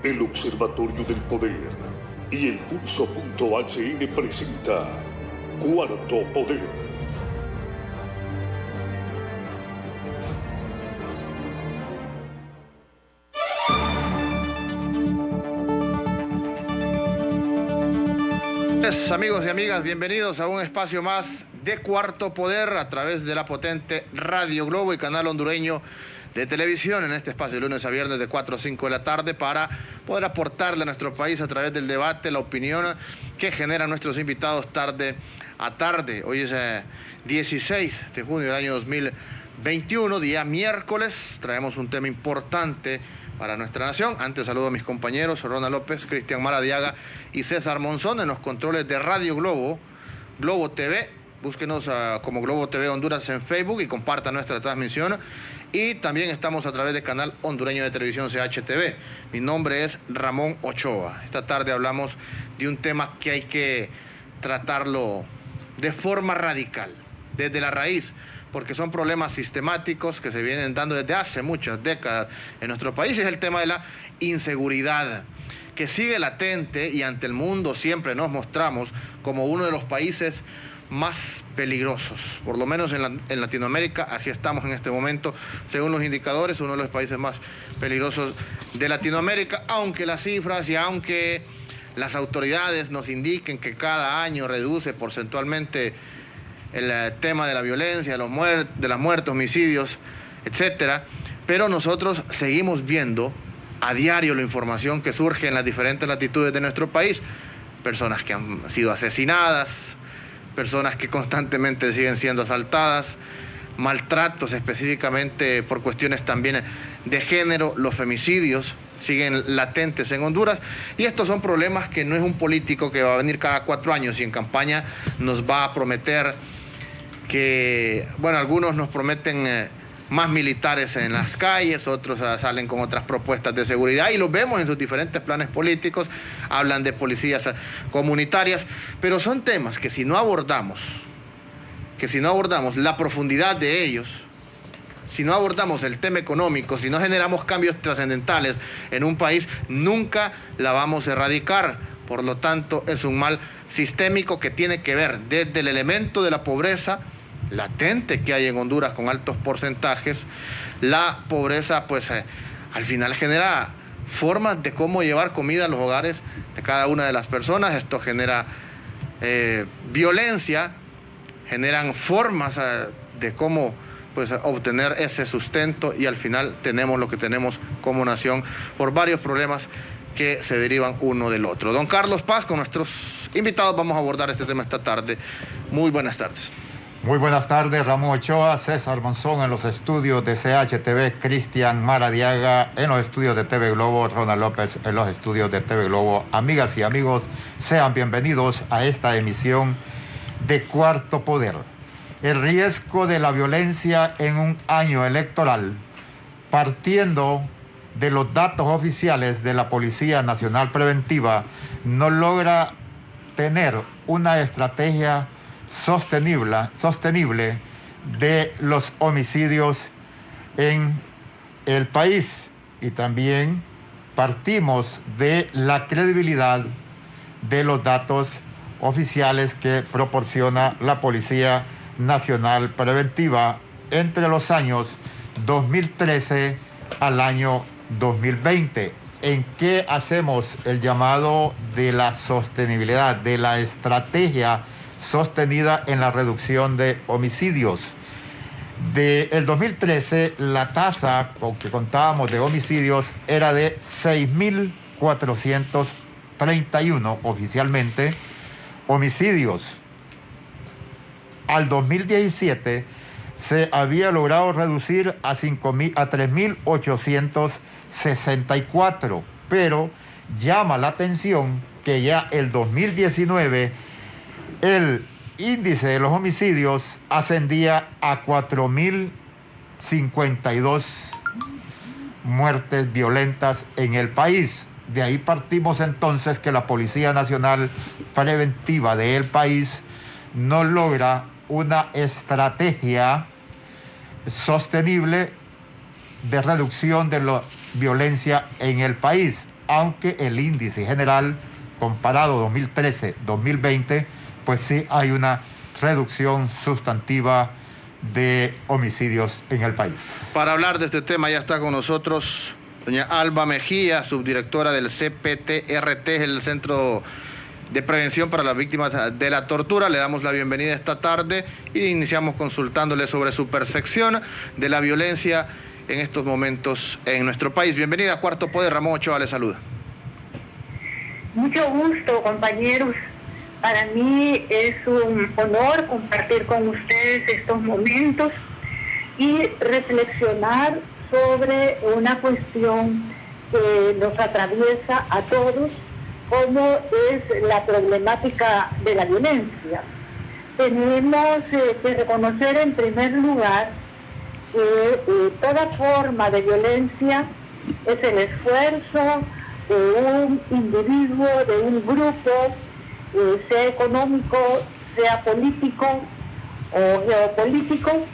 El Observatorio del Poder y el Pulso.hn presenta Cuarto Poder. Amigos y amigas, bienvenidos a un espacio más de Cuarto Poder a través de la potente Radio Globo y canal hondureño de televisión, en este espacio de lunes a viernes de 4 a 5 de la tarde, para poder aportarle a nuestro país a través del debate, la opinión que generan nuestros invitados tarde a tarde. Hoy es 16 de junio del año 2021, día miércoles. Traemos un tema importante para nuestra nación. Antes saludo a mis compañeros Ronald López, Cristian Maradiaga y César Monzón en los controles de Radio Globo, Globo TV. Búsquenos como Globo TV Honduras en Facebook y compartan nuestra transmisión. Y también estamos a través del canal hondureño de televisión CHTV. Mi nombre es Ramón Ochoa. Esta tarde hablamos de un tema que hay que tratarlo de forma radical, desde la raíz, porque son problemas sistemáticos que se vienen dando desde hace muchas décadas en nuestro país. Es el tema de la inseguridad, que sigue latente y ante el mundo siempre nos mostramos como uno de los países más peligrosos. Por lo menos en Latinoamérica, así estamos en este momento, según los indicadores, uno de los países más peligrosos de Latinoamérica, aunque las cifras y aunque las autoridades nos indiquen que cada año reduce porcentualmente el tema de la violencia, de las muertes, homicidios, etcétera, pero nosotros seguimos viendo a diario la información que surge en las diferentes latitudes de nuestro país. Personas que han sido asesinadas, personas que constantemente siguen siendo asaltadas, maltratos específicamente por cuestiones también de género, los femicidios siguen latentes en Honduras, y estos son problemas que no es un político que va a venir cada 4 años y en campaña nos va a prometer que, bueno, algunos nos prometen más militares en las calles, otros salen con otras propuestas de seguridad y los vemos en sus diferentes planes políticos, hablan de policías comunitarias, pero son temas que si no abordamos la profundidad de ellos, si no abordamos el tema económico, si no generamos cambios trascendentales en un país, nunca la vamos a erradicar. Por lo tanto, es un mal sistémico que tiene que ver desde el elemento de la pobreza latente que hay en Honduras con altos porcentajes. La pobreza, pues, al final genera formas de cómo llevar comida a los hogares de cada una de las personas. Esto genera violencia, generan formas de cómo, pues, obtener ese sustento, y al final tenemos lo que tenemos como nación por varios problemas que se derivan uno del otro. Don Carlos Paz, con nuestros invitados vamos a abordar este tema esta tarde. Muy buenas tardes. Muy buenas tardes, Ramón Ochoa, César Monzón en los estudios de CHTV, Cristian Maradiaga en los estudios de TV Globo, Ronald López en los estudios de TV Globo. Amigas y amigos, sean bienvenidos a esta emisión de Cuarto Poder. El riesgo de la violencia en un año electoral, partiendo de los datos oficiales de la Policía Nacional Preventiva, no logra tener una estrategia sostenible de los homicidios en el país, y también partimos de la credibilidad de los datos oficiales que proporciona la Policía Nacional Preventiva entre los años 2013 al año 2020. ¿En qué hacemos el llamado de la sostenibilidad, de la estrategia sostenida en la reducción de homicidios? Del 2013, la tasa con que contábamos de homicidios era de 6.431 oficialmente homicidios. Al 2017 se había logrado reducir a 3.864, pero llama la atención que ya el 2019 el índice de los homicidios ascendía a 4.052 muertes violentas en el país. De ahí partimos entonces que la Policía Nacional Preventiva del país no logra una estrategia sostenible de reducción de la violencia en el país. aunque el índice general comparado 2013-2020, pues sí hay una reducción sustantiva de homicidios en el país. Para hablar de este tema ya está con nosotros doña Alba Mejía, subdirectora del CPTRT, el Centro de Prevención para las Víctimas de la Tortura. Le damos la bienvenida esta tarde y iniciamos consultándole sobre su percepción de la violencia en estos momentos en nuestro país. Bienvenida a Cuarto Poder. Ramón Ochoa le saluda. Mucho gusto, compañeros. Para mí es un honor compartir con ustedes estos momentos y reflexionar sobre una cuestión que nos atraviesa a todos, como es la problemática de la violencia. Tenemos que reconocer en primer lugar que toda forma de violencia es el esfuerzo de un individuo, de un grupo, sea económico, sea político o geopolítico,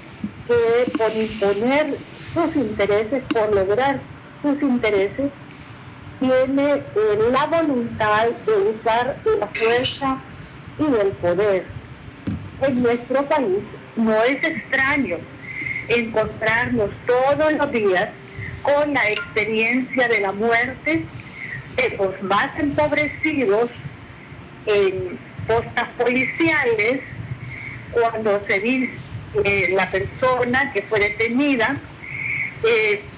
que por imponer sus intereses, por lograr sus intereses, tiene la voluntad de usar la fuerza y el poder. En nuestro país no es extraño encontrarnos todos los días con la experiencia de la muerte de los más empobrecidos en postas policiales, cuando se dice la persona que fue detenida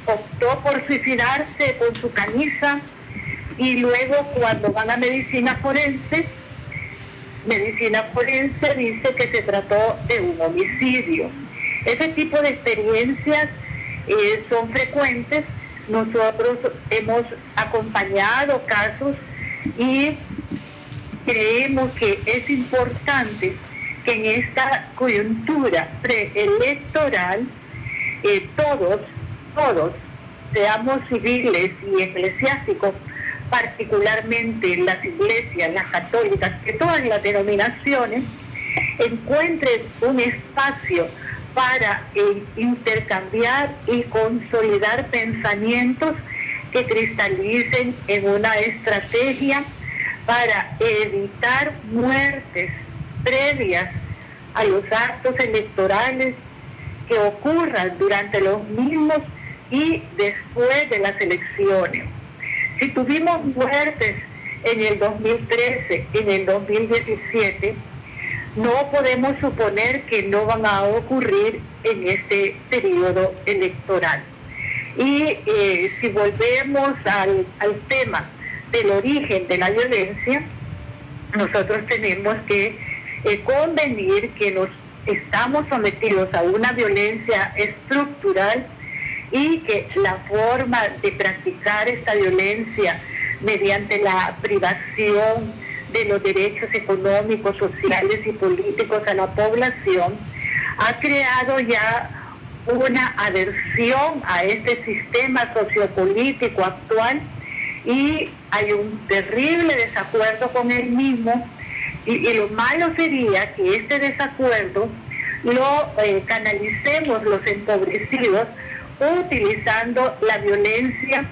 optó por suicidarse con su camisa, y luego cuando van a medicina forense dice que se trató de un homicidio. Ese tipo de experiencias son frecuentes. Nosotros hemos acompañado casos y creemos que es importante que en esta coyuntura preelectoral todos, seamos civiles y eclesiásticos, particularmente las iglesias, las católicas, que todas las denominaciones encuentren un espacio para intercambiar y consolidar pensamientos que cristalicen en una estrategia para evitar muertes previas a los actos electorales que ocurran durante los mismos y después de las elecciones. Si tuvimos muertes en el 2013, en el 2017, no podemos suponer que no van a ocurrir en este periodo electoral. Y si volvemos al tema del origen de la violencia, nosotros tenemos que convenir que nos estamos sometidos a una violencia estructural y que la forma de practicar esta violencia mediante la privación de los derechos económicos, sociales y políticos a la población ha creado ya una aversión a este sistema sociopolítico actual, y hay un terrible desacuerdo con el mismo, y lo malo sería que este desacuerdo lo canalicemos los empobrecidos utilizando la violencia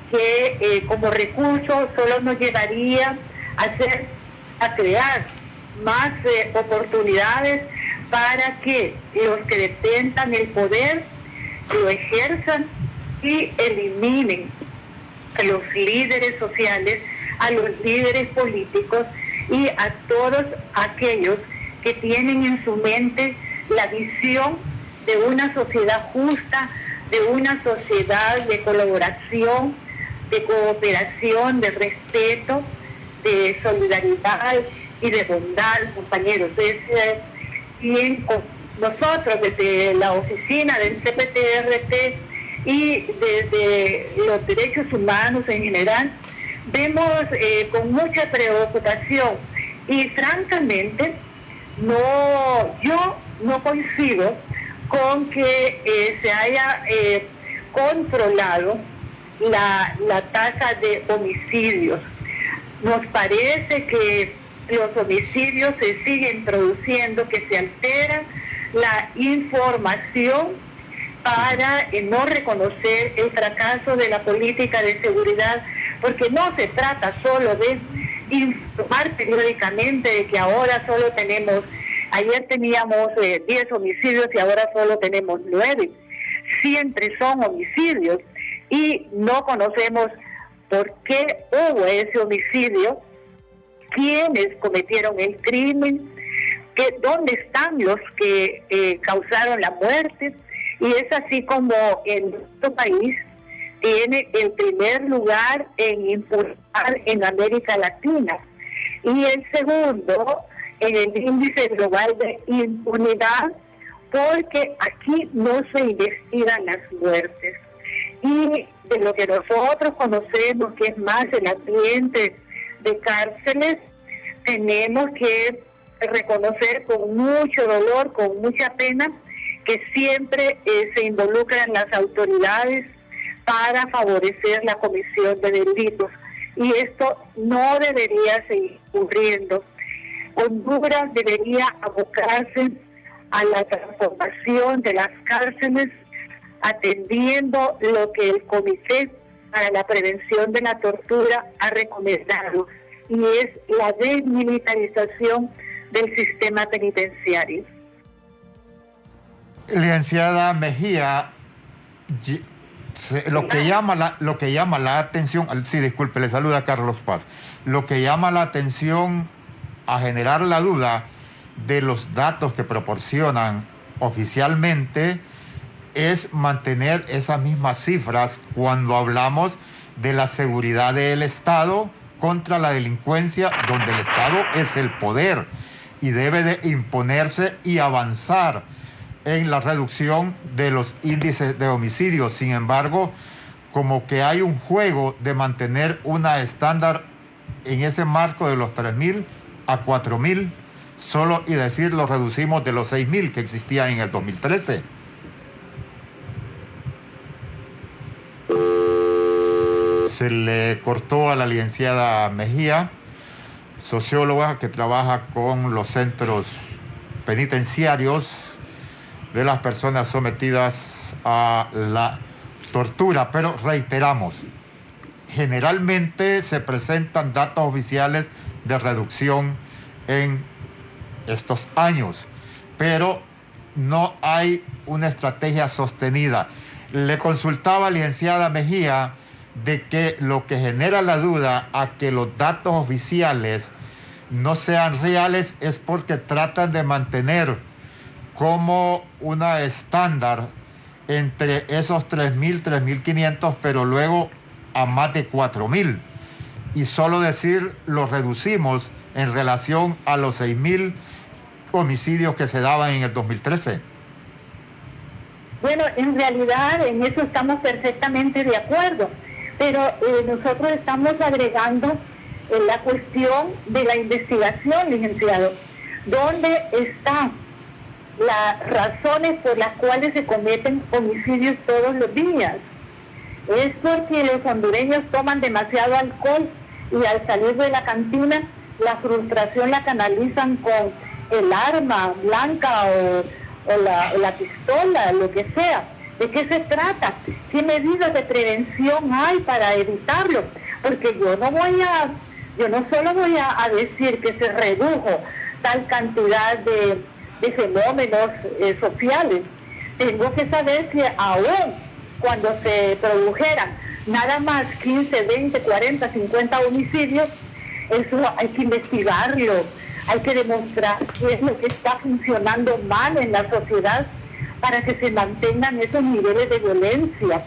que como recurso solo nos llevaría a crear más oportunidades para que los que detentan el poder lo ejerzan y eliminen a los líderes sociales, a los líderes políticos y a todos aquellos que tienen en su mente la visión de una sociedad justa, de una sociedad de colaboración, de cooperación, de respeto, de solidaridad y de bondad, compañeros. Nosotros desde la oficina del CPTRT y desde los derechos humanos en general, vemos con mucha preocupación, y francamente yo no coincido con que se haya controlado la tasa de homicidios. Nos parece que los homicidios se siguen produciendo, que se altera la información para no reconocer el fracaso de la política de seguridad porque no se trata solo de informar periódicamente de que ahora solo tenemos, ayer teníamos 10 homicidios y ahora solo tenemos 9. Siempre son homicidios y no conocemos por qué hubo ese homicidio, quiénes cometieron el crimen, dónde están los que causaron la muerte. Y es así como en nuestro país tiene el primer lugar en impunidad en América Latina y el segundo en el índice global de impunidad, porque aquí no se investigan las muertes. Y de lo que nosotros conocemos, que es más el ambiente de cárceles, tenemos que reconocer con mucho dolor, con mucha pena, que siempre se involucran las autoridades para favorecer la comisión de delitos. Y esto no debería seguir ocurriendo. Honduras debería abocarse a la transformación de las cárceles, atendiendo lo que el Comité para la Prevención de la Tortura ha recomendado, y es la desmilitarización del sistema penitenciario. Licenciada Mejía, lo que llama la atención, sí, disculpe, le saluda Carlos Paz, lo que llama la atención a generar la duda de los datos que proporcionan oficialmente es mantener esas mismas cifras cuando hablamos de la seguridad del Estado contra la delincuencia, donde el Estado es el poder y debe de imponerse y avanzar en la reducción de los índices de homicidios. Sin embargo, como que hay un juego de mantener una estándar en ese marco de los 3.000 a 4.000 solo, y decir lo reducimos de los 6.000 que existían en el 2013. Se le cortó a la licenciada Mejía, socióloga que trabaja con los centros penitenciarios de las personas sometidas a la tortura. Pero reiteramos, generalmente se presentan datos oficiales de reducción en estos años, pero no hay una estrategia sostenida. Le consultaba, licenciada Mejía, de que lo que genera la duda a que los datos oficiales no sean reales es porque tratan de mantener como una estándar entre esos 3.000, 3.500, pero luego a más de 4.000, y solo decir lo reducimos en relación a los 6.000 homicidios que se daban en el 2013. Bueno, en realidad en eso estamos perfectamente de acuerdo, pero nosotros estamos agregando la cuestión de la investigación, licenciado. ¿Dónde están las razones por las cuales se cometen homicidios todos los días? Es porque los hondureños toman demasiado alcohol y al salir de la cantina la frustración la canalizan con el arma blanca o la pistola, lo que sea. ¿De qué se trata? ¿Qué medidas de prevención hay para evitarlo? Porque yo no solo voy a decir que se redujo tal cantidad de fenómenos sociales. Tengo que saber que aún cuando se produjeran nada más 15, 20, 40, 50 homicidios, eso hay que investigarlo, hay que demostrar qué es lo que está funcionando mal en la sociedad para que se mantengan esos niveles de violencia.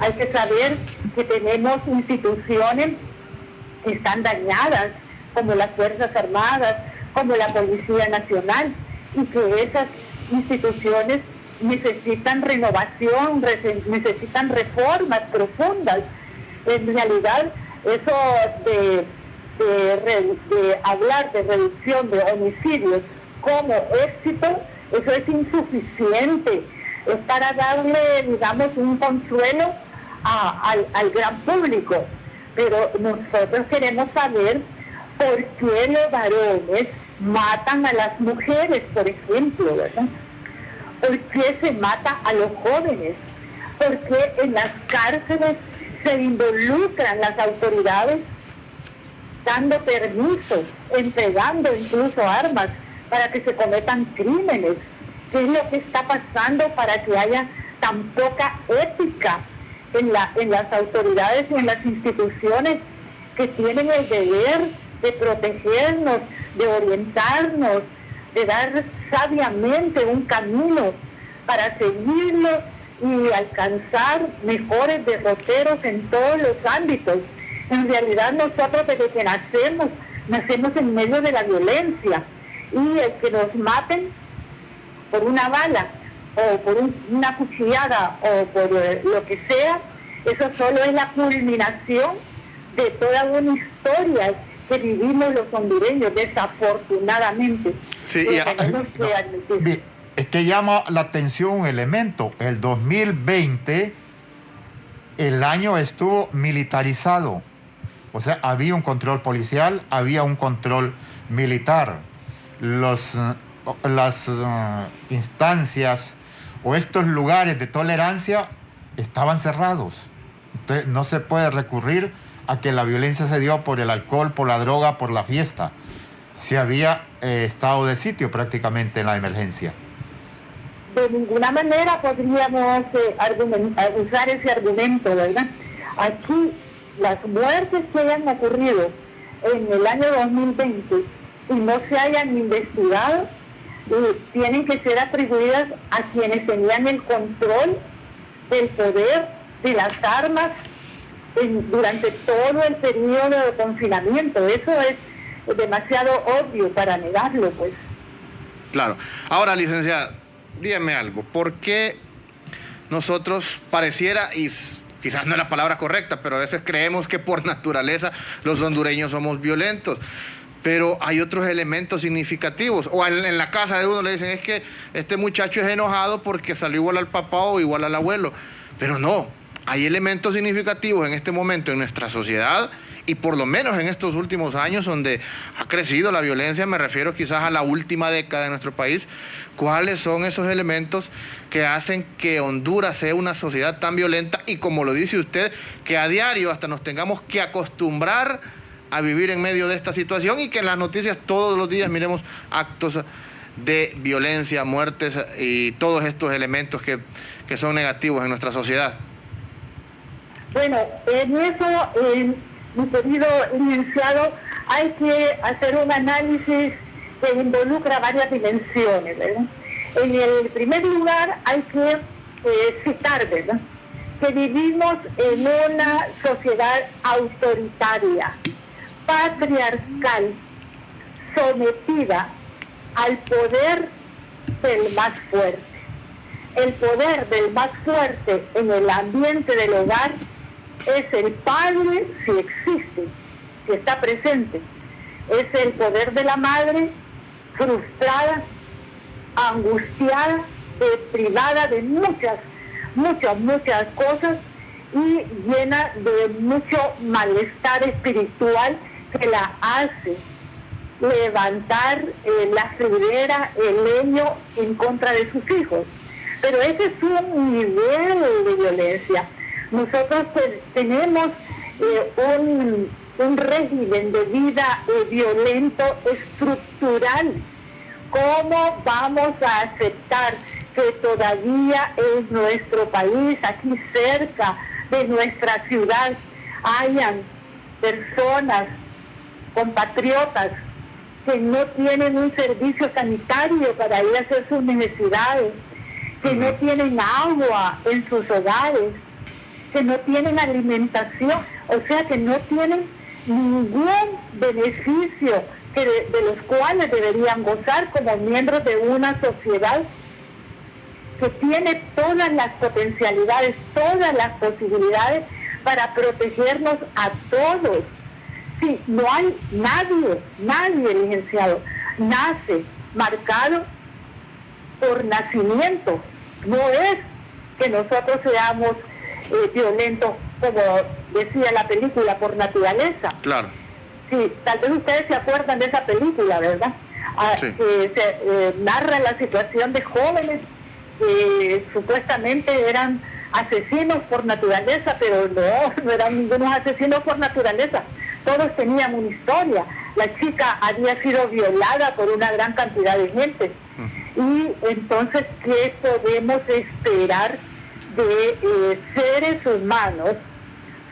Hay que saber que tenemos instituciones que están dañadas, como las Fuerzas Armadas, como la Policía Nacional, y que esas instituciones necesitan renovación, necesitan reformas profundas. En realidad, eso de hablar de reducción de homicidios como éxito, eso es insuficiente. Es para darle, digamos, un consuelo al gran público. Pero nosotros queremos saber por qué los varones matan a las mujeres, por ejemplo, ¿verdad? ¿Por qué se mata a los jóvenes? ¿Por qué en las cárceles se involucran las autoridades dando permisos, entregando incluso armas para que se cometan crímenes. ¿Qué es lo que está pasando para que haya tan poca ética en las autoridades y en las instituciones que tienen el deber de protegernos, de orientarnos, de dar sabiamente un camino para seguirlo y alcanzar mejores derroteros en todos los ámbitos? En realidad nosotros desde que nacemos en medio de la violencia, y el que nos maten por una bala o por una cuchillada o por lo que sea, eso solo es la culminación de toda una historia que vivimos los hondureños, desafortunadamente. Sí, es que llama la atención un elemento. El 2020, el año estuvo militarizado. O sea, había un control policial, había un control militar. Las instancias o estos lugares de tolerancia estaban cerrados. Entonces, no se puede recurrir a que la violencia se dio por el alcohol, por la droga, por la fiesta. Se había estado de sitio prácticamente en la emergencia. De ninguna manera podríamos usar ese argumento, ¿verdad? Aquí, las muertes que hayan ocurrido en el año 2020 y no se hayan investigado, tienen que ser atribuidas a quienes tenían el control del poder, de las armas, durante todo el periodo de confinamiento. Eso es demasiado obvio para negarlo, pues. Claro. Ahora, licenciada, dígame algo. ¿Por qué nosotros pareciera, y quizás no es la palabra correcta, pero a veces creemos que por naturaleza los hondureños somos violentos? Pero hay otros elementos significativos. O en la casa de uno le dicen, es que este muchacho es enojado porque salió igual al papá o igual al abuelo. Pero no, hay elementos significativos en este momento en nuestra sociedad, y por lo menos en estos últimos años donde ha crecido la violencia, me refiero quizás a la última década de nuestro país. ¿Cuáles son esos elementos que hacen que Honduras sea una sociedad tan violenta y, como lo dice usted, que a diario hasta nos tengamos que acostumbrar a vivir en medio de esta situación y que en las noticias todos los días miremos actos de violencia, muertes y todos estos elementos que son negativos en nuestra sociedad? Bueno, en eso, mi querido licenciado, hay que hacer un análisis que involucra varias dimensiones, ¿verdad? En el primer lugar hay que citar, ¿verdad?, que vivimos en una sociedad autoritaria, patriarcal, sometida al poder del más fuerte. El poder del más fuerte en el ambiente del hogar es el padre, si existe, si está presente. Es el poder de la madre, frustrada, angustiada, privada de muchas cosas y llena de mucho malestar espiritual que la hace levantar la fridera, el leño en contra de sus hijos. Pero ese es un nivel de violencia. Nosotros pues, tenemos un régimen de vida violento estructural. ¿Cómo vamos a aceptar que todavía en nuestro país, aquí cerca de nuestra ciudad, hayan personas, compatriotas, que no tienen un servicio sanitario para ir a hacer sus necesidades, que no tienen agua en sus hogares, que no tienen alimentación, o sea que no tienen ningún beneficio de los cuales deberían gozar como miembros de una sociedad que tiene todas las potencialidades, todas las posibilidades para protegernos a todos? Sí, no hay nadie, licenciado, nace marcado por nacimiento. No es que nosotros seamos violentos, como decía la película, por naturaleza. Claro. Sí, tal vez ustedes se acuerdan de esa película, ¿verdad? Sí. Se narra la situación de jóvenes que supuestamente eran asesinos por naturaleza, pero no eran ningunos asesinos por naturaleza. Todos tenían una historia. La chica había sido violada por una gran cantidad de gente. Y entonces, ¿qué podemos esperar de seres humanos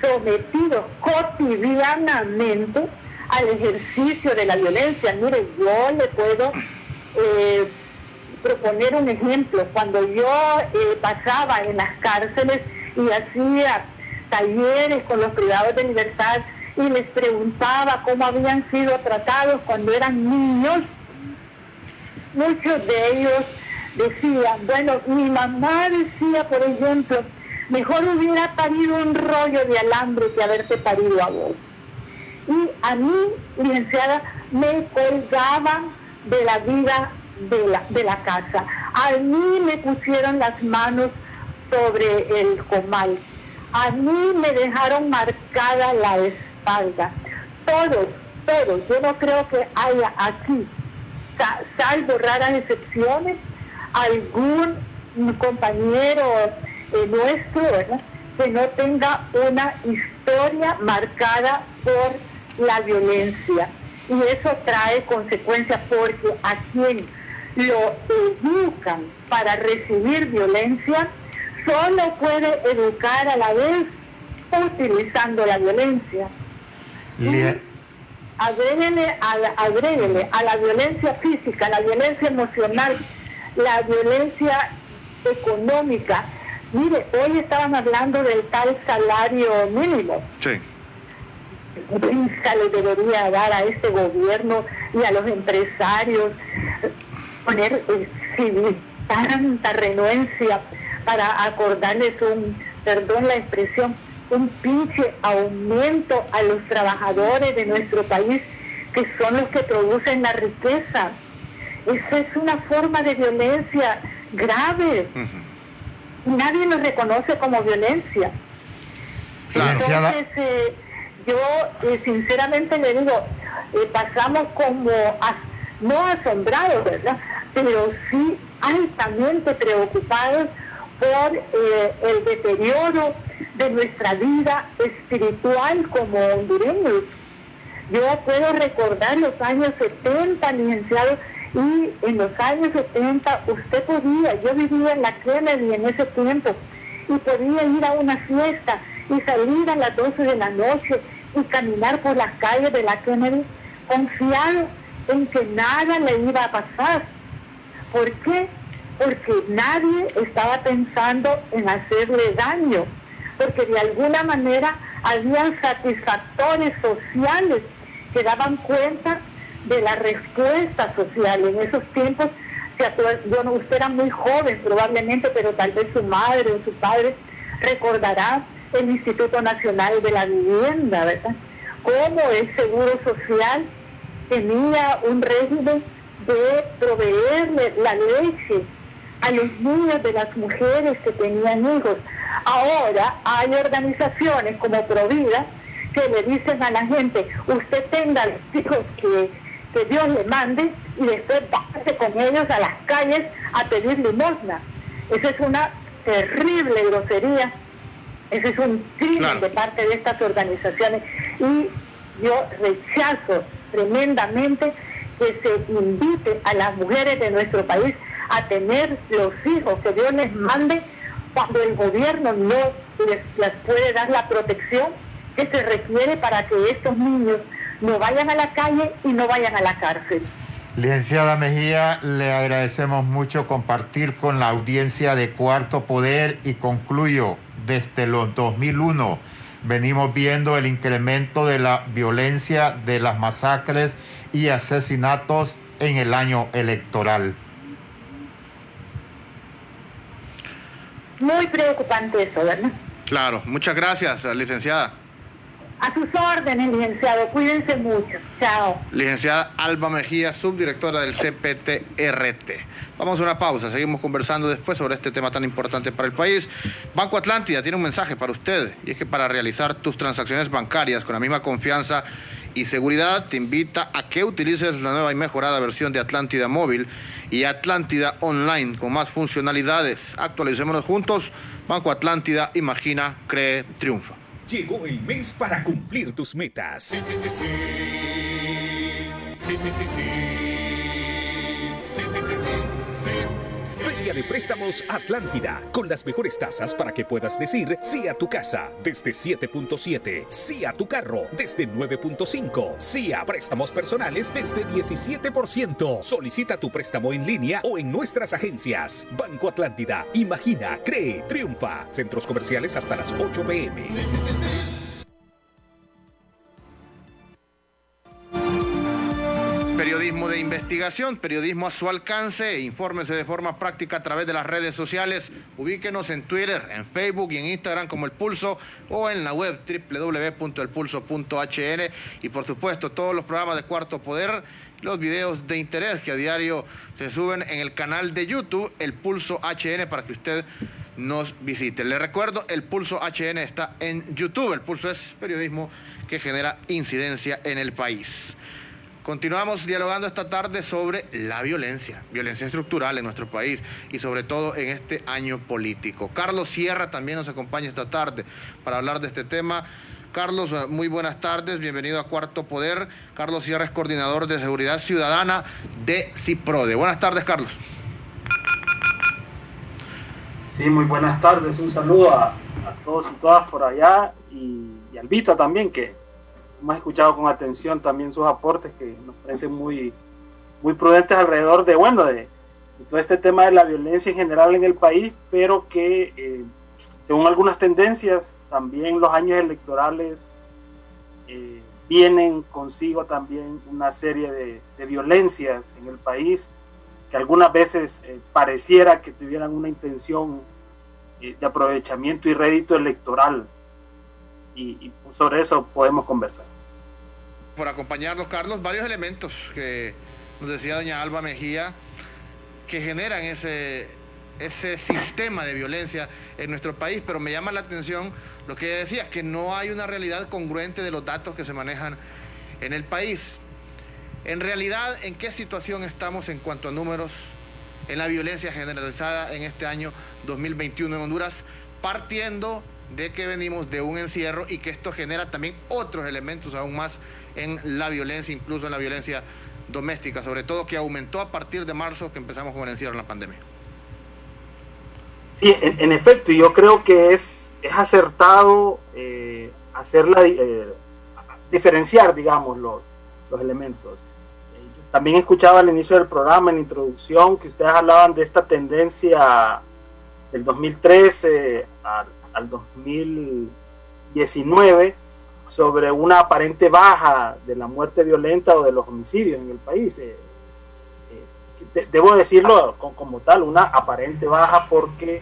sometidos cotidianamente al ejercicio de la violencia? Mire, yo le puedo proponer un ejemplo. Cuando yo pasaba en las cárceles y hacía talleres con los privados de libertad y les preguntaba cómo habían sido tratados cuando eran niños, muchos de ellos decían, bueno, mi mamá decía, por ejemplo, mejor hubiera parido un rollo de alambre que haberte parido a vos. Y a mí, licenciada, me colgaban de la vida de la casa. A mí me pusieron las manos sobre el comal. A mí me dejaron marcada la espalda. Todos, yo no creo que haya aquí, salvo raras excepciones, algún compañero nuestro, ¿verdad?, que no tenga una historia marcada por la violencia. Y eso trae consecuencias porque a quien lo educan para recibir violencia, solo puede educar a la vez utilizando la violencia. Agréguele a la violencia física, la violencia emocional, la violencia económica. Mire, hoy estaban hablando del tal salario mínimo. Sí. Risa le debería dar a este gobierno y a los empresarios, poner tanta renuencia para acordarles perdón la expresión, un pinche aumento a los trabajadores de nuestro país, que son los que producen la riqueza. Esa es una forma de violencia grave. Nadie lo reconoce como violencia. Entonces, yo sinceramente le digo, pasamos como, no asombrados, ¿verdad?, pero sí altamente preocupados por el deterioro de nuestra vida espiritual como hondureños. Yo puedo recordar los años 70, licenciado, y en los años 70 usted podía, yo vivía en la Kennedy en ese tiempo, y podía ir a una fiesta y salir a las 12 de la noche y caminar por las calles de la Kennedy confiado en que nada le iba a pasar. ¿Por qué? Porque nadie estaba pensando en hacerle daño, porque de alguna manera habían satisfactores sociales que daban cuenta de la respuesta social. En esos tiempos, bueno, usted era muy joven probablemente, pero tal vez su madre o su padre recordará el Instituto Nacional de la Vivienda, ¿verdad?, cómo el Seguro Social tenía un régimen de proveerle la leche a los niños de las mujeres que tenían hijos. Ahora hay organizaciones como Provida que le dicen a la gente, usted tenga los hijos que Dios le mande y después váyase con ellos a las calles a pedir limosna. Esa es una terrible grosería, ese es un crimen de parte de estas organizaciones, y yo rechazo tremendamente que se invite a las mujeres de nuestro país a tener los hijos que Dios les mande cuando el gobierno no les puede dar la protección que se requiere para que estos niños no vayan a la calle y no vayan a la cárcel. Licenciada Mejía, le agradecemos mucho compartir con la audiencia de Cuarto Poder y concluyo, desde los 2001 venimos viendo el incremento de la violencia, de las masacres y asesinatos en el año electoral. Muy preocupante eso, ¿verdad? Claro, muchas gracias, licenciada. A sus órdenes, licenciado. Cuídense mucho. Chao. Licenciada Alba Mejía, subdirectora del CPT-RT. Vamos a una pausa. Seguimos conversando después sobre este tema tan importante para el país. Banco Atlántida tiene un mensaje para usted, y es que para realizar tus transacciones bancarias con la misma confianza y Seguridad te invita a que utilices la nueva y mejorada versión de Atlántida Móvil y Atlántida Online con más funcionalidades. Actualicémonos juntos. Banco Atlántida, imagina, cree, triunfa. Llegó el mes para cumplir tus metas. Sí, sí, sí, sí. Sí, sí, sí, sí. Sí, sí, sí, sí. Sí. Feria de Préstamos Atlántida, con las mejores tasas para que puedas decir sí a tu casa desde 7.7, sí a tu carro desde 9.5, sí a préstamos personales desde 17%. Solicita tu préstamo en línea o en nuestras agencias. Banco Atlántida, imagina, cree, triunfa. Centros comerciales hasta las 8 p.m. Sí, sí, sí, sí. Periodismo de investigación, periodismo a su alcance. Infórmese de forma práctica a través de las redes sociales. Ubíquenos en Twitter, en Facebook y en Instagram como El Pulso o en la web www.elpulso.hn. Y por supuesto todos los programas de Cuarto Poder, los videos de interés que a diario se suben en el canal de YouTube El Pulso HN para que usted nos visite. Le recuerdo, El Pulso HN está en YouTube. El Pulso es periodismo que genera incidencia en el país. Continuamos dialogando esta tarde sobre la violencia estructural en nuestro país y sobre todo en este año político. Carlos Sierra también nos acompaña esta tarde para hablar de este tema. Carlos, muy buenas tardes, bienvenido a Cuarto Poder. Carlos Sierra es coordinador de Seguridad Ciudadana de CIPRODE. Buenas tardes, Carlos. Sí, muy buenas tardes, un saludo a todos y todas por allá y a Albita también, que hemos escuchado con atención también sus aportes que nos parecen muy prudentes alrededor de todo este tema de la violencia en general en el país, pero que según algunas tendencias también los años electorales vienen consigo también una serie de violencias en el país que algunas veces pareciera que tuvieran una intención de aprovechamiento y rédito electoral y sobre eso podemos conversar. Por acompañarnos, Carlos, varios elementos que nos decía doña Alba Mejía que generan ese sistema de violencia en nuestro país, pero me llama la atención lo que ella decía, que no hay una realidad congruente de los datos que se manejan en el país. En realidad, ¿en qué situación estamos en cuanto a números en la violencia generalizada en este año 2021 en Honduras, partiendo de que venimos de un encierro y que esto genera también otros elementos aún más en la violencia, incluso en la violencia doméstica, sobre todo que aumentó a partir de marzo que empezamos con el encierro en la pandemia? Sí, en efecto, yo creo que es acertado diferenciar, digamos, los elementos. También escuchaba al inicio del programa, en la introducción, que ustedes hablaban de esta tendencia del 2013 al 2019 sobre una aparente baja de la muerte violenta o de los homicidios en el país. Debo decirlo como tal, una aparente baja porque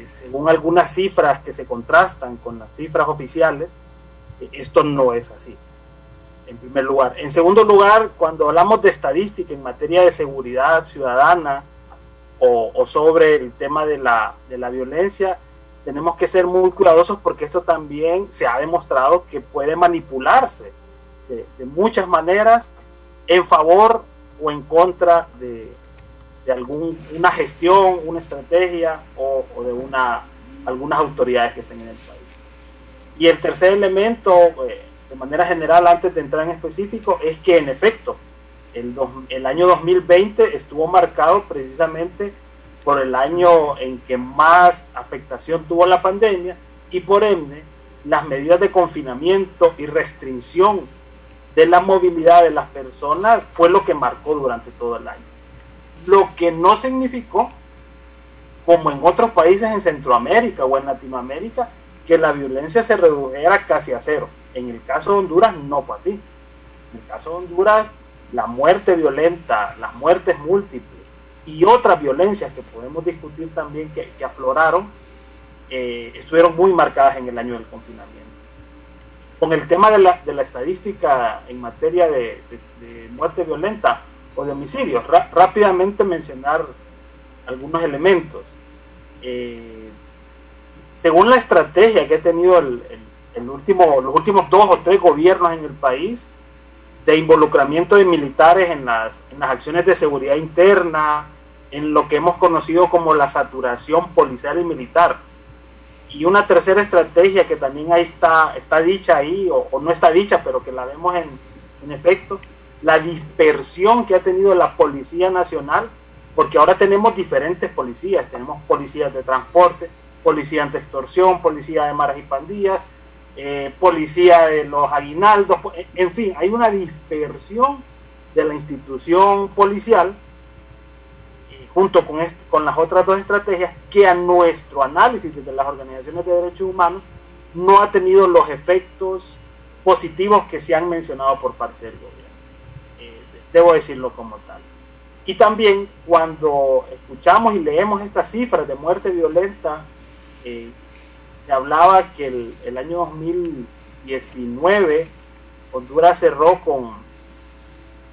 según algunas cifras que se contrastan con las cifras oficiales, esto no es así, en primer lugar. En segundo lugar, cuando hablamos de estadística en materia de seguridad ciudadana o sobre el tema de la violencia, tenemos que ser muy cuidadosos porque esto también se ha demostrado que puede manipularse de muchas maneras en favor o en contra de una gestión, una estrategia o de algunas autoridades que estén en el país. Y el tercer elemento, de manera general, antes de entrar en específico, es que en efecto el año 2020 estuvo marcado precisamente por el año en que más afectación tuvo la pandemia y por ende las medidas de confinamiento y restricción de la movilidad de las personas fue lo que marcó durante todo el año. Lo que no significó, como en otros países en Centroamérica o en Latinoamérica, que la violencia se redujera casi a cero. En el caso de Honduras no fue así. En el caso de Honduras, la muerte violenta, las muertes múltiples y otras violencias que podemos discutir también que afloraron, estuvieron muy marcadas en el año del confinamiento. Con el tema de la estadística en materia de muerte violenta o de homicidios, rápidamente mencionar algunos elementos. Según la estrategia que ha tenido el los últimos 2 o 3 gobiernos en el país de involucramiento de militares en las acciones de seguridad interna, en lo que hemos conocido como la saturación policial y militar. Y una tercera estrategia que también ahí está dicha ahí, o no está dicha, pero que la vemos en efecto, la dispersión que ha tenido la Policía Nacional, porque ahora tenemos diferentes policías, tenemos policías de transporte, policía anti-extorsión, policía de maras y pandillas, policía de los aguinaldos, en fin, hay una dispersión de la institución policial junto con las otras 2 estrategias que a nuestro análisis desde las organizaciones de derechos humanos no ha tenido los efectos positivos que se han mencionado por parte del gobierno. Debo decirlo como tal. Y también cuando escuchamos y leemos estas cifras de muerte violenta, se hablaba que el año 2019 Honduras cerró con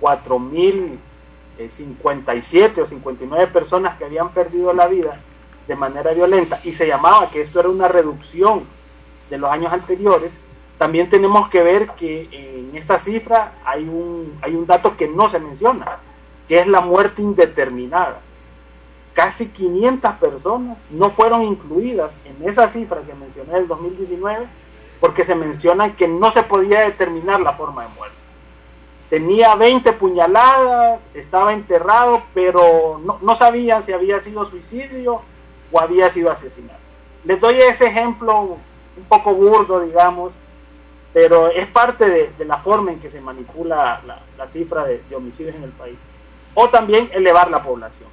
4.057 o 59 personas que habían perdido la vida de manera violenta, y se llamaba que esto era una reducción de los años anteriores. También tenemos que ver que en esta cifra hay un dato que no se menciona, que es la muerte indeterminada. Casi 500 personas no fueron incluidas en esa cifra que mencioné del 2019 porque se menciona que no se podía determinar la forma de muerte. Tenía 20 puñaladas, estaba enterrado, pero no sabían si había sido suicidio o había sido asesinato. Les doy ese ejemplo un poco burdo, digamos, pero es parte de la forma en que se manipula la cifra de homicidios en el país. O también elevar la población,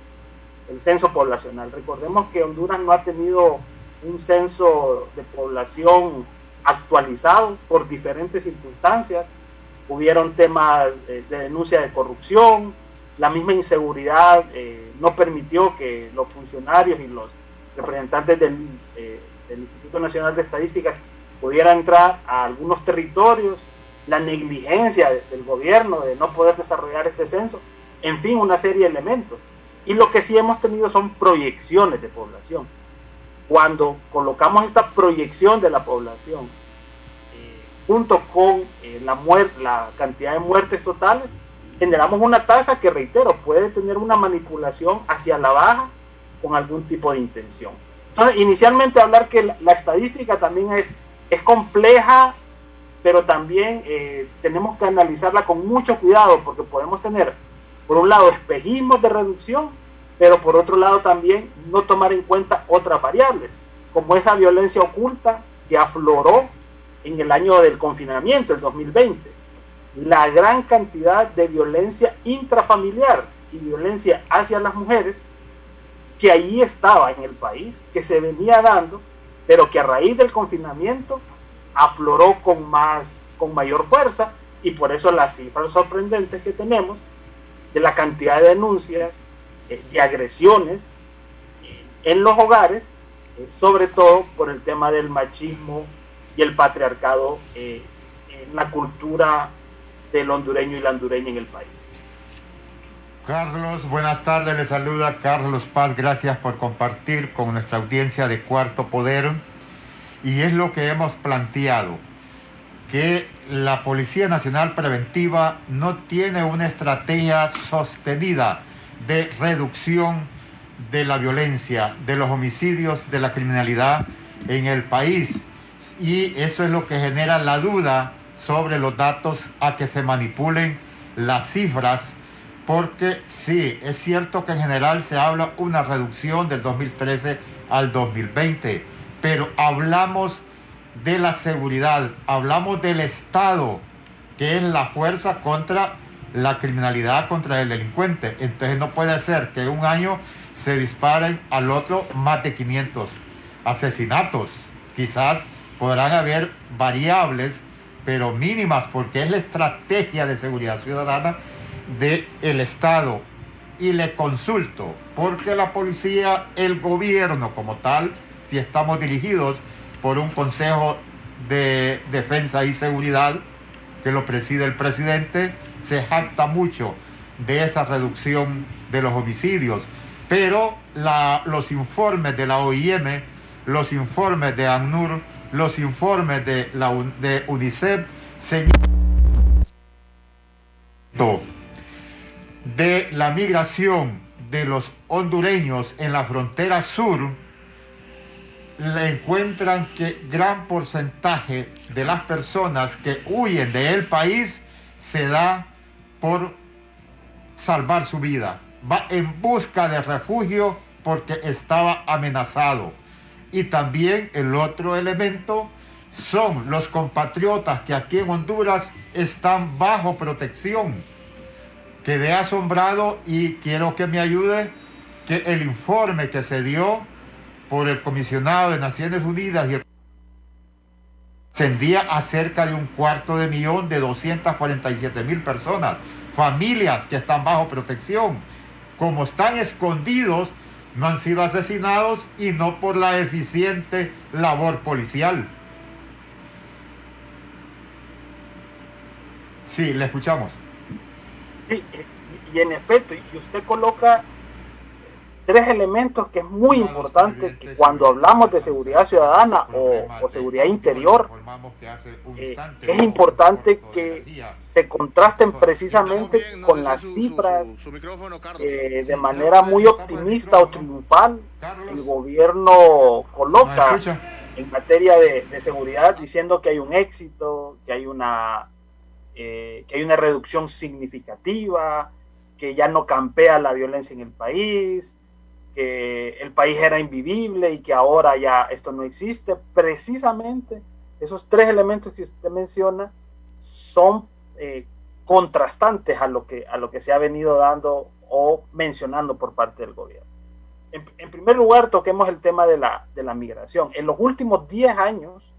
el censo poblacional. Recordemos que Honduras no ha tenido un censo de población actualizado por diferentes circunstancias. Hubieron temas de denuncia de corrupción, la misma inseguridad no permitió que los funcionarios y los representantes del Instituto Nacional de Estadística pudieran entrar a algunos territorios, la negligencia del gobierno de no poder desarrollar este censo, en fin, una serie de elementos. Y lo que sí hemos tenido son proyecciones de población. Cuando colocamos esta proyección de la población junto con la cantidad de muertes totales, generamos una tasa que, reitero, puede tener una manipulación hacia la baja con algún tipo de intención. Entonces, inicialmente hablar que la estadística también es compleja, pero también tenemos que analizarla con mucho cuidado, porque podemos tener, por un lado, espejismos de reducción, pero por otro lado también no tomar en cuenta otras variables, como esa violencia oculta que afloró en el año del confinamiento, el 2020. La gran cantidad de violencia intrafamiliar y violencia hacia las mujeres que allí estaba en el país, que se venía dando, pero que a raíz del confinamiento afloró con mayor fuerza, y por eso las cifras sorprendentes que tenemos de la cantidad de denuncias de agresiones en los hogares, sobre todo por el tema del machismo y el patriarcado en la cultura del hondureño y la hondureña en el país. Carlos, buenas tardes, le saluda Carlos Paz, gracias por compartir con nuestra audiencia de Cuarto Poder. Y es lo que hemos planteado, que la Policía Nacional Preventiva no tiene una estrategia sostenida de reducción de la violencia, de los homicidios, de la criminalidad en el país. Y eso es lo que genera la duda sobre los datos a que se manipulen las cifras, porque sí, es cierto que en general se habla una reducción del 2013 al 2020, pero hablamos de la seguridad, hablamos del Estado, que es la fuerza contra la criminalidad, contra el delincuente. Entonces no puede ser que un año se disparen al otro más de 500 asesinatos. Quizás podrán haber variables, pero mínimas, porque es la estrategia de seguridad ciudadana del Estado. Y le consulto, porque la policía, el gobierno como tal, si estamos dirigidos por un Consejo de Defensa y Seguridad que lo preside el presidente, se jacta mucho de esa reducción de los homicidios, pero los informes de la OIM, los informes de ACNUR los informes de UNICEF señalan de la migración de los hondureños en la frontera sur, le encuentran que gran porcentaje de las personas que huyen del país se da por salvar su vida. Va en busca de refugio porque estaba amenazado. Y también el otro elemento son los compatriotas que aquí en Honduras están bajo protección. Quedé asombrado y quiero que me ayude que el informe que se dio por el comisionado de Naciones Unidas ascendía a cerca de 250.000 de 247.000 personas, familias que están bajo protección. Como están escondidos, no han sido asesinados y no por la eficiente labor policial. Sí, le escuchamos. Sí, y en efecto, y usted coloca tres elementos que es muy importante que cuando hablamos de seguridad ciudadana o seguridad interior, es importante que se contrasten precisamente con las cifras de manera muy optimista o triunfal el gobierno coloca en materia de seguridad, diciendo que hay un éxito, que hay una reducción significativa, que ya no campea la violencia en el país, que el país era invivible y que ahora ya esto no existe. Precisamente esos tres elementos que usted menciona son contrastantes a lo que se ha venido dando o mencionando por parte del gobierno. En primer lugar, toquemos el tema de la migración. En los últimos 10 años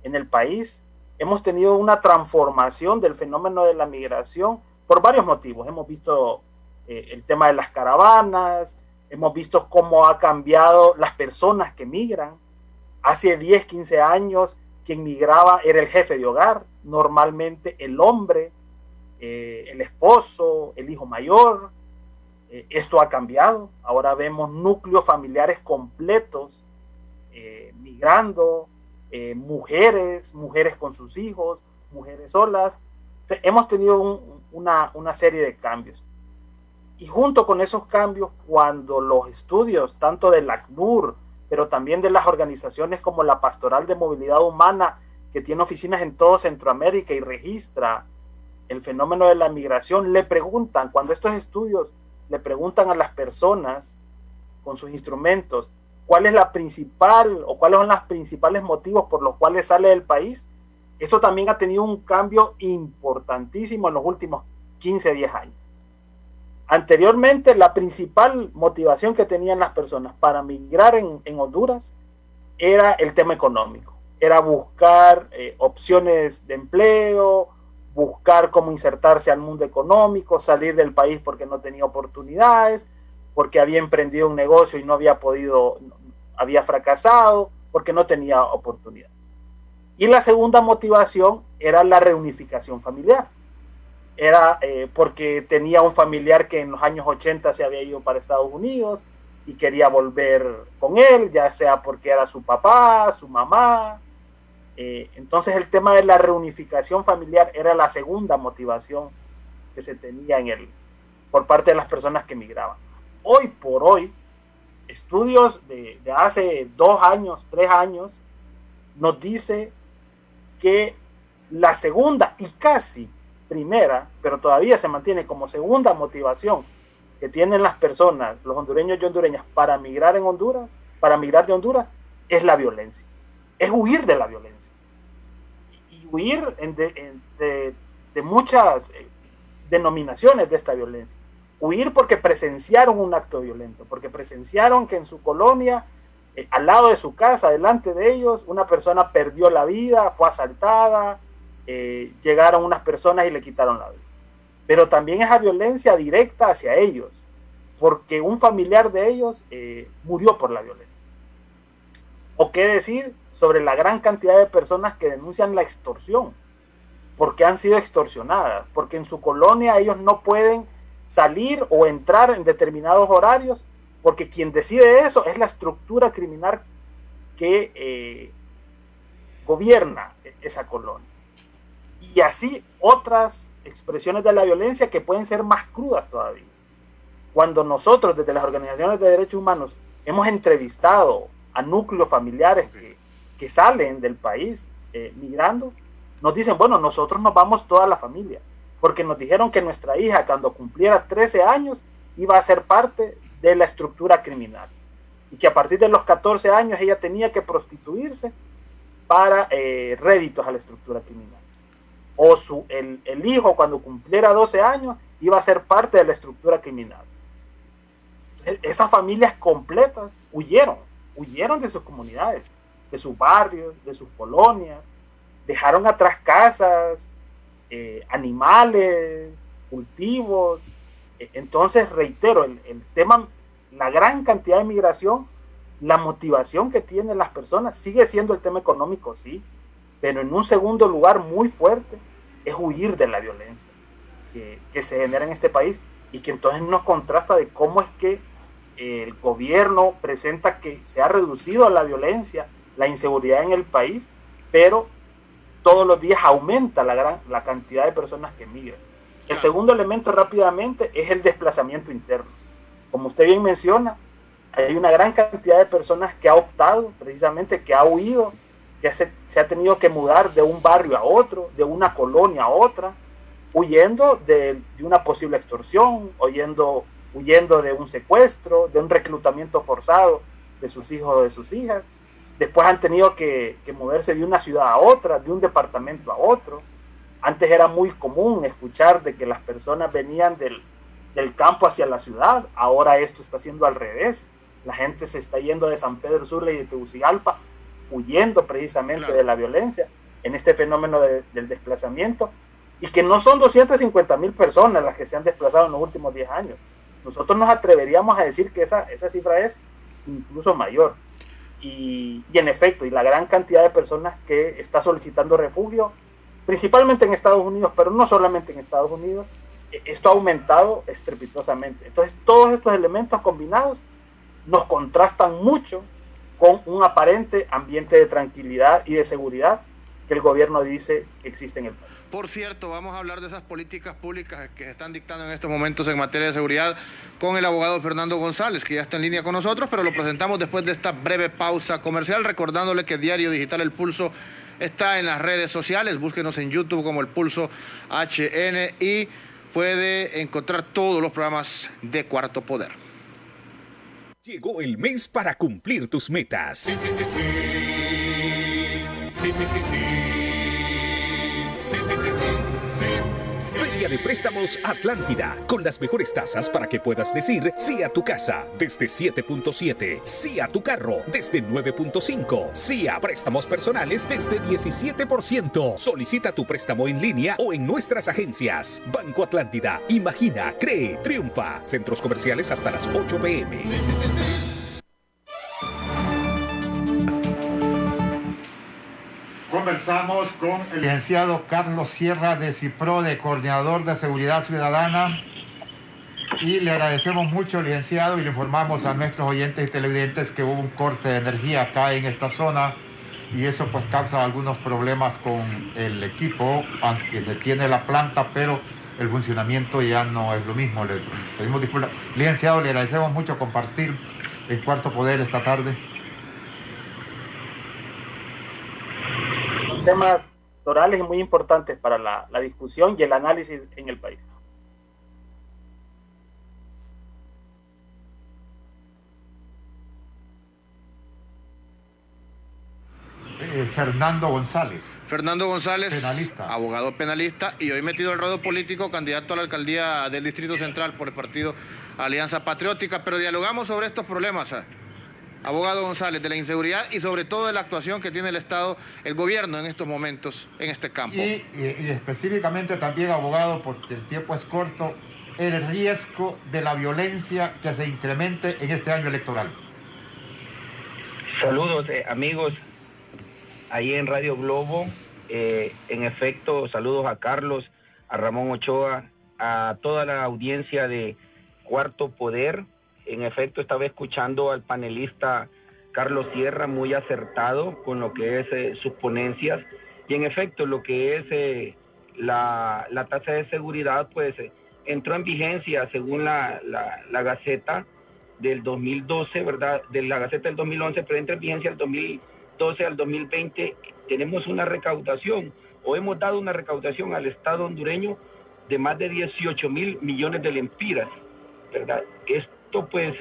en el país hemos tenido una transformación del fenómeno de la migración por varios motivos. Hemos visto el tema de las caravanas, hemos visto cómo ha cambiado las personas que migran. Hace 10, 15 años, quien migraba era el jefe de hogar, normalmente el hombre, el esposo, el hijo mayor. Esto ha cambiado. Ahora vemos núcleos familiares completos migrando, mujeres con sus hijos, mujeres solas. Hemos tenido una serie de cambios. Y junto con esos cambios, cuando los estudios, tanto del ACNUR, pero también de las organizaciones como la Pastoral de Movilidad Humana, que tiene oficinas en todo Centroamérica y registra el fenómeno de la migración, le preguntan, cuando estos estudios le preguntan a las personas con sus instrumentos, ¿cuál es la principal o cuáles son los principales motivos por los cuales sale del país? Esto también ha tenido un cambio importantísimo en los últimos 15, 10 años. Anteriormente, la principal motivación que tenían las personas para migrar en Honduras era el tema económico. Era buscar opciones de empleo, buscar cómo insertarse al mundo económico, salir del país porque no tenía oportunidades, porque había emprendido un negocio y no había podido, había fracasado, porque no tenía oportunidad. Y la segunda motivación era la reunificación familiar. Era porque tenía un familiar que en los años 80 se había ido para Estados Unidos y quería volver con él, ya sea porque era su papá, su mamá. Entonces el tema de la reunificación familiar era la segunda motivación que se tenía por parte de las personas que migraban. Hoy por hoy, estudios de hace 2 años, 3 años, nos dice que la segunda y casi primera, pero todavía se mantiene como segunda motivación que tienen las personas, los hondureños y hondureñas, para migrar en Honduras, para migrar de Honduras, es la violencia, es huir de la violencia. Y huir de muchas denominaciones de esta violencia. Huir porque presenciaron un acto violento, porque presenciaron que en su colonia, al lado de su casa, delante de ellos, una persona perdió la vida, fue asaltada, llegaron unas personas y le quitaron la vida. Pero también esa violencia directa hacia ellos, porque un familiar de ellos murió por la violencia. O qué decir sobre la gran cantidad de personas que denuncian la extorsión, porque han sido extorsionadas, porque en su colonia ellos no pueden salir o entrar en determinados horarios, porque quien decide eso es la estructura criminal que gobierna esa colonia. Y así otras expresiones de la violencia que pueden ser más crudas todavía. Cuando nosotros desde las organizaciones de derechos humanos hemos entrevistado a núcleos familiares que salen del país migrando, nos dicen, bueno, nosotros nos vamos toda la familia, porque nos dijeron que nuestra hija cuando cumpliera 13 años iba a ser parte de la estructura criminal y que a partir de los 14 años ella tenía que prostituirse para réditos a la estructura criminal. O el hijo cuando cumpliera 12 años iba a ser parte de la estructura criminal. Esas familias completas huyeron de sus comunidades, de sus barrios, de sus colonias, dejaron atrás casas, animales, cultivos. Entonces, reitero, el tema, la gran cantidad de migración, la motivación que tienen las personas sigue siendo el tema económico, sí, pero en un segundo lugar muy fuerte es huir de la violencia que se genera en este país y que entonces nos contrasta de cómo es que el gobierno presenta que se ha reducido la violencia, la inseguridad en el país, pero todos los días aumenta la cantidad de personas que migran. El segundo elemento rápidamente es el desplazamiento interno. Como usted bien menciona, hay una gran cantidad de personas que ha optado, precisamente que ha huido, que se ha tenido que mudar de un barrio a otro, de una colonia a otra, huyendo de una posible extorsión, huyendo de un secuestro, de un reclutamiento forzado de sus hijos o de sus hijas. Después han tenido que moverse de una ciudad a otra, de un departamento a otro. Antes era muy común escuchar de que las personas venían del campo hacia la ciudad. Ahora esto está siendo al revés. La gente se está yendo de San Pedro Sula y de Tegucigalpa, huyendo precisamente de la violencia en este fenómeno del desplazamiento. Y que no son 250,000 personas las que se han desplazado en los últimos 10 años. Nosotros nos atreveríamos a decir que esa cifra es incluso mayor. Y en efecto, y la gran cantidad de personas que está solicitando refugio, principalmente en Estados Unidos, pero no solamente en Estados Unidos, esto ha aumentado estrepitosamente. Entonces, todos estos elementos combinados nos contrastan mucho con un aparente ambiente de tranquilidad y de seguridad que el gobierno dice que existe en el país. Por cierto, vamos a hablar de esas políticas públicas que se están dictando en estos momentos en materia de seguridad con el abogado Fernando González, que ya está en línea con nosotros, pero lo presentamos después de esta breve pausa comercial, recordándole que Diario Digital El Pulso está en las redes sociales. Búsquenos en YouTube como El Pulso HN y puede encontrar todos los programas de Cuarto Poder. Llegó el mes para cumplir tus metas. Sí, sí, sí, sí. Sí, sí, sí, sí. Sí, sí, sí, sí. Sí. Feria de Préstamos Atlántida, con las mejores tasas para que puedas decir sí a tu casa desde 7.7, sí a tu carro desde 9.5, sí a préstamos personales desde 17%. Solicita tu préstamo en línea o en nuestras agencias. Banco Atlántida, imagina, cree, triunfa. Centros comerciales hasta las 8 p.m. Sí, sí, sí, sí. Conversamos con el licenciado Carlos Sierra de CIPRODE, coordinador de Seguridad Ciudadana, y le agradecemos mucho, licenciado, y le informamos a nuestros oyentes y televidentes que hubo un corte de energía acá en esta zona y eso pues causa algunos problemas con el equipo, aunque se tiene la planta, pero el funcionamiento ya no es lo mismo. Le pedimos disculpas. Licenciado, le agradecemos mucho compartir en Cuarto Poder esta tarde. Temas torales y muy importantes para la discusión y el análisis en el país. Fernando González. Fernando González, penalista, abogado penalista y hoy metido al ruedo político, candidato a la alcaldía del Distrito Central por el partido Alianza Patriótica, pero dialogamos sobre estos problemas. Abogado González, de la inseguridad y sobre todo de la actuación que tiene el Estado, el gobierno en estos momentos, en este campo. Y específicamente también, abogado, porque el tiempo es corto, el riesgo de la violencia que se incremente en este año electoral. Saludos, amigos, ahí en Radio Globo. En efecto, saludos a Carlos, a Ramón Ochoa, a toda la audiencia de Cuarto Poder. En efecto, estaba escuchando al panelista Carlos Sierra, muy acertado con lo que es sus ponencias, y en efecto lo que es la tasa de seguridad pues entró en vigencia según la Gaceta del 2012, ¿verdad? De la Gaceta del 2011, pero entra en vigencia del 2012 al 2020. Tenemos una recaudación, o hemos dado una recaudación al Estado hondureño de más de 18 mil millones de lempiras, ¿verdad? Esto pues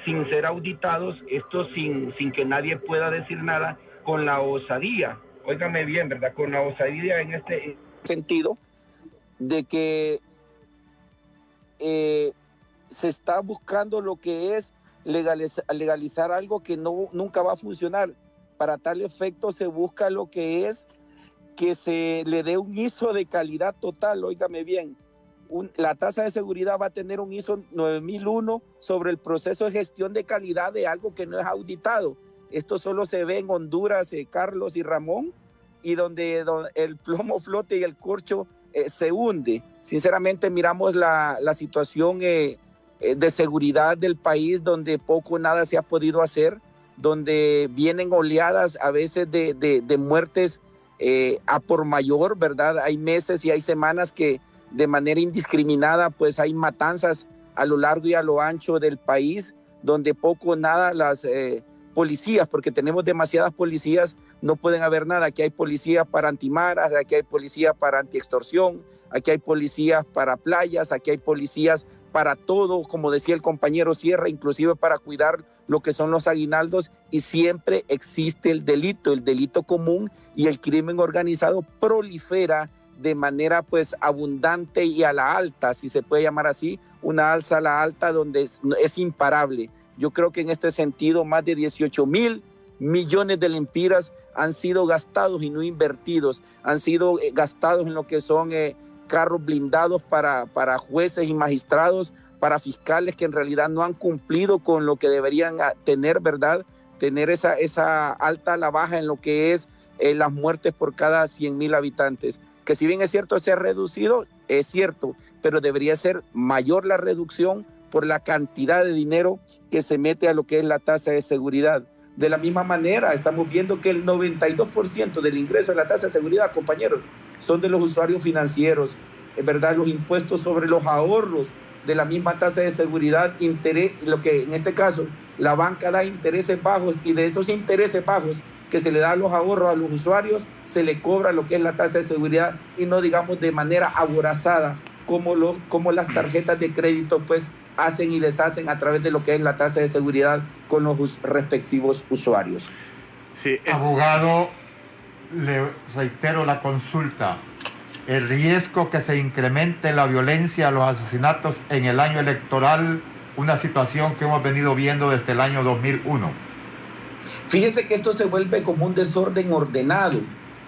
sin ser auditados, esto sin que nadie pueda decir nada, con la osadía, óigame bien, ¿verdad? Con la osadía en este sentido de que se está buscando lo que es legalizar algo que nunca va a funcionar. Para tal efecto se busca lo que es que se le dé un ISO de calidad total, óigame bien. La tasa de seguridad va a tener un ISO 9001 sobre el proceso de gestión de calidad de algo que no es auditado. Esto solo se ve en Honduras, Carlos y Ramón, y donde el plomo flota y el corcho se hunde. Sinceramente miramos la situación de seguridad del país, donde poco o nada se ha podido hacer, donde vienen oleadas a veces de muertes a por mayor, ¿verdad? Hay meses y hay semanas que de manera indiscriminada pues hay matanzas a lo largo y a lo ancho del país, donde poco o nada las policías, porque tenemos demasiadas policías, no pueden haber nada. Aquí hay policías para antimaras, aquí hay policías para antiextorsión, aquí hay policías para playas, aquí hay policías para todo, como decía el compañero Sierra, inclusive para cuidar lo que son los aguinaldos, y siempre existe el delito común, y el crimen organizado prolifera de manera pues abundante y a la alta, si se puede llamar así, una alza a la alta donde es imparable. Yo creo que en este sentido más de 18 mil millones de lempiras han sido gastados y no invertidos, han sido gastados en lo que son carros blindados para jueces y magistrados, para fiscales que en realidad no han cumplido con lo que deberían tener, ¿verdad? Tener esa alta a la baja en lo que es las muertes por cada 100,000 habitantes. Que si bien es cierto se ha reducido, es cierto, pero debería ser mayor la reducción por la cantidad de dinero que se mete a lo que es la tasa de seguridad. De la misma manera, estamos viendo que el 92% del ingreso de la tasa de seguridad, compañeros, son de los usuarios financieros, ¿verdad? Los impuestos sobre los ahorros de la misma tasa de seguridad, lo que en este caso la banca da intereses bajos, y de esos intereses bajos que se le da a los ahorros a los usuarios, se le cobra lo que es la tasa de seguridad, y no digamos de manera aborazada como las tarjetas de crédito pues hacen y deshacen a través de lo que es la tasa de seguridad con los respectivos usuarios. Sí, Abogado, le reitero la consulta. El riesgo que se incremente la violencia, los asesinatos en el año electoral, una situación que hemos venido viendo desde el año 2001. Fíjese que esto se vuelve como un desorden ordenado.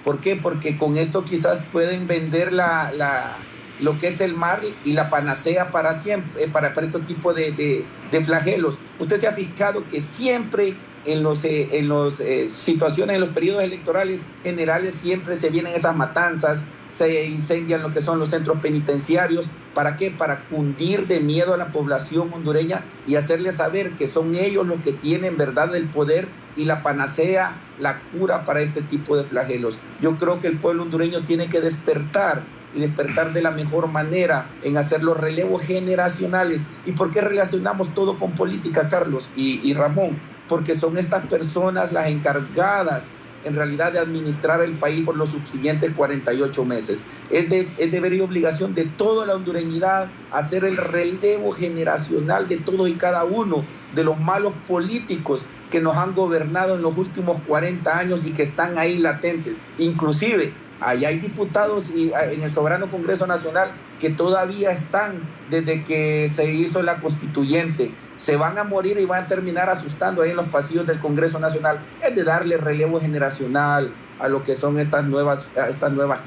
¿Por qué? Porque con esto quizás pueden vender lo que es el mal y la panacea para siempre, para este tipo de flagelos. Usted se ha fijado que siempre en los situaciones, en los periodos electorales generales, siempre se vienen esas matanzas, se incendian lo que son los centros penitenciarios. ¿Para qué? Para cundir de miedo a la población hondureña y hacerle saber que son ellos los que tienen, ¿verdad?, el poder y la panacea, la cura para este tipo de flagelos. Yo creo que el pueblo hondureño tiene que despertar, y despertar de la mejor manera en hacer los relevos generacionales. ¿Y por qué relacionamos todo con política, Carlos y Ramón? Porque son estas personas las encargadas en realidad de administrar el país por los subsiguientes 48 meses. Es deber y obligación de toda la hondureñidad hacer el relevo generacional de todos y cada uno de los malos políticos que nos han gobernado en los últimos 40 años y que están ahí latentes. Inclusive, ahí hay diputados en el Soberano Congreso Nacional que todavía están desde que se hizo la constituyente. Se van a morir y van a terminar asustando ahí en los pasillos del Congreso Nacional. Es de darle relevo generacional a lo que son estas nuevas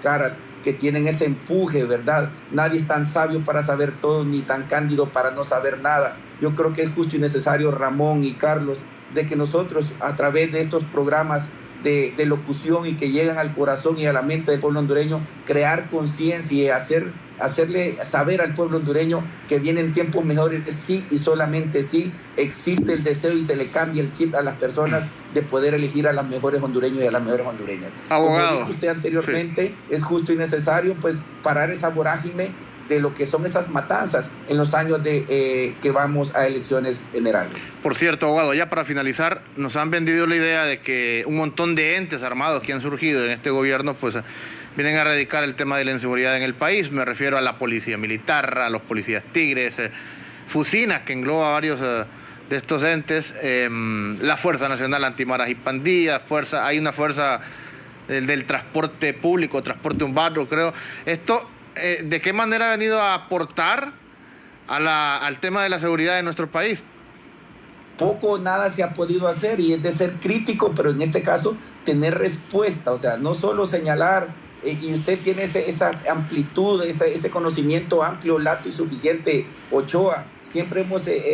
caras que tienen ese empuje, ¿verdad? Nadie es tan sabio para saber todo, ni tan cándido para no saber nada. Yo creo que es justo y necesario, Ramón y Carlos, de que nosotros a través de estos programas de locución y que llegan al corazón y a la mente del pueblo hondureño, crear conciencia y hacerle saber al pueblo hondureño que vienen tiempos mejores, sí y solamente sí existe el deseo y se le cambia el chip a las personas de poder elegir a las mejores hondureños y a las mejores hondureñas. Abogado, como dijo usted anteriormente, sí, es justo y necesario pues parar esa vorágine de lo que son esas matanzas en los años que vamos a elecciones generales. Por cierto, abogado, ya para finalizar, nos han vendido la idea de que un montón de entes armados que han surgido en este gobierno, pues vienen a erradicar el tema de la inseguridad en el país. Me refiero a la policía militar, a los policías tigres, Fusina, que engloba varios de estos entes, la Fuerza Nacional Antimaras y Pandillas, hay una fuerza del transporte público, transporte urbano, creo. Esto, ¿de qué manera ha venido a aportar al tema de la seguridad de nuestro país? Poco o nada se ha podido hacer y es de ser crítico, pero en este caso tener respuesta, o sea, no solo señalar, y usted tiene esa amplitud, ese conocimiento amplio, lato y suficiente, Ochoa, siempre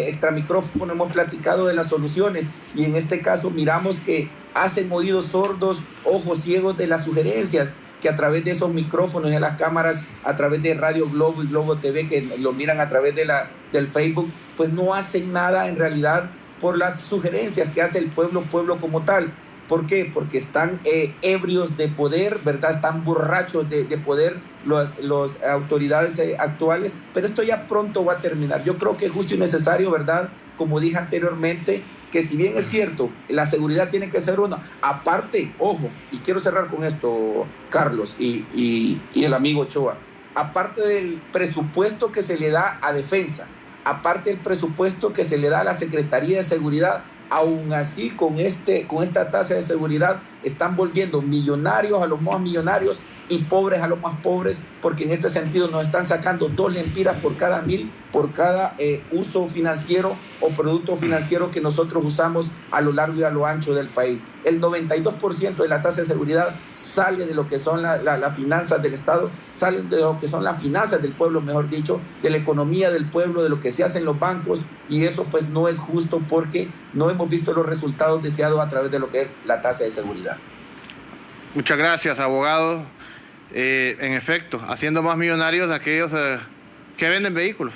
extra micrófono hemos platicado de las soluciones y en este caso miramos que hacen oídos sordos, ojos ciegos de las sugerencias, que a través de esos micrófonos y de las cámaras, a través de Radio Globo y Globo TV, que lo miran a través del Facebook, pues no hacen nada en realidad por las sugerencias que hace el pueblo como tal. ¿Por qué? Porque están ebrios de poder, ¿verdad? Están borrachos de poder las autoridades actuales, pero esto ya pronto va a terminar. Yo creo que es justo y necesario, ¿verdad? Como dije anteriormente, que si bien es cierto, la seguridad tiene que ser una, aparte, ojo, y quiero cerrar con esto, Carlos y el amigo Ochoa, aparte del presupuesto que se le da a defensa, aparte del presupuesto que se le da a la Secretaría de Seguridad, aún así con esta tasa de seguridad están volviendo millonarios a los más millonarios y pobres a los más pobres, porque en este sentido nos están sacando 2 lempiras por cada 1000, por cada uso financiero o producto financiero que nosotros usamos a lo largo y a lo ancho del país. El 92% de la tasa de seguridad sale de lo que son las finanzas del Estado, salen de lo que son las finanzas del pueblo, mejor dicho, de la economía del pueblo, de lo que se hace en los bancos, y eso pues no es justo porque no hemos visto los resultados deseados a través de lo que es la tasa de seguridad. Muchas gracias, abogado. En efecto, haciendo más millonarios a aquellos que venden vehículos,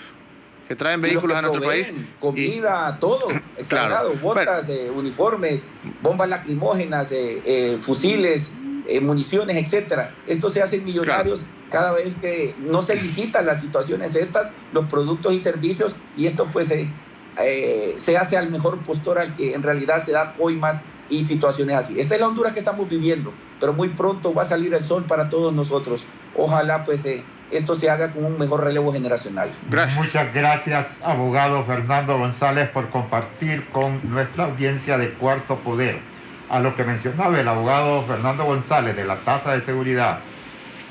que traen vehículos a nuestro país. Comida, todo, exagerado, claro, botas, uniformes, bombas lacrimógenas, fusiles, municiones, etcétera. Esto se hacen millonarios, claro, cada vez que no se licitan las situaciones estas, los productos y servicios, y esto pues se hace al mejor postor al que en realidad se da hoy más y situaciones así. Esta es la Honduras que estamos viviendo, pero muy pronto va a salir el sol para todos nosotros. Ojalá pues esto se haga con un mejor relevo generacional. Gracias. Muchas gracias, abogado Fernando González, por compartir con nuestra audiencia de Cuarto Poder. A lo que mencionaba el abogado Fernando González de la tasa de seguridad,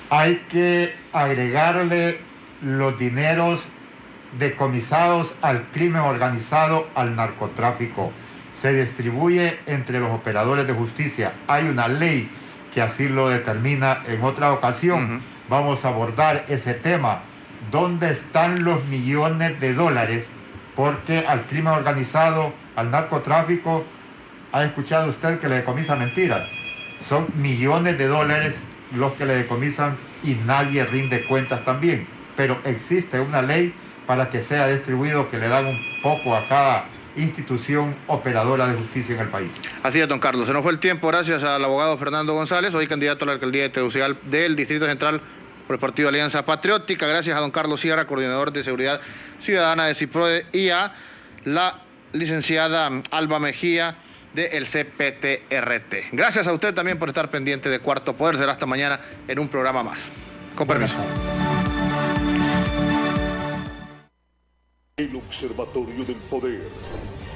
hay que agregarle los dineros decomisados al crimen organizado, al narcotráfico. Se distribuye entre los operadores de justicia. Hay una ley que así lo determina. En otra ocasión vamos a abordar ese tema. ¿Dónde están los millones de dólares? Porque al crimen organizado, al narcotráfico, ¿ha escuchado usted que le decomisan mentiras? Son millones de dólares los que le decomisan y nadie rinde cuentas también. Pero existe una ley para que sea distribuido, que le dan un poco a cada institución operadora de justicia en el país. Así es, don Carlos. Se nos fue el tiempo, gracias al abogado Fernando González, hoy candidato a la alcaldía de Tegucigalpa del Distrito Central por el Partido Alianza Patriótica. Gracias a don Carlos Sierra, coordinador de Seguridad Ciudadana de CIPRODE, y a la licenciada Alba Mejía del CPTRT. Gracias a usted también por estar pendiente de Cuarto Poder. Será hasta mañana en un programa más. Con permiso. El Observatorio del Poder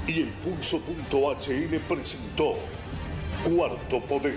y el Pulso.hn presentó Cuarto Poder.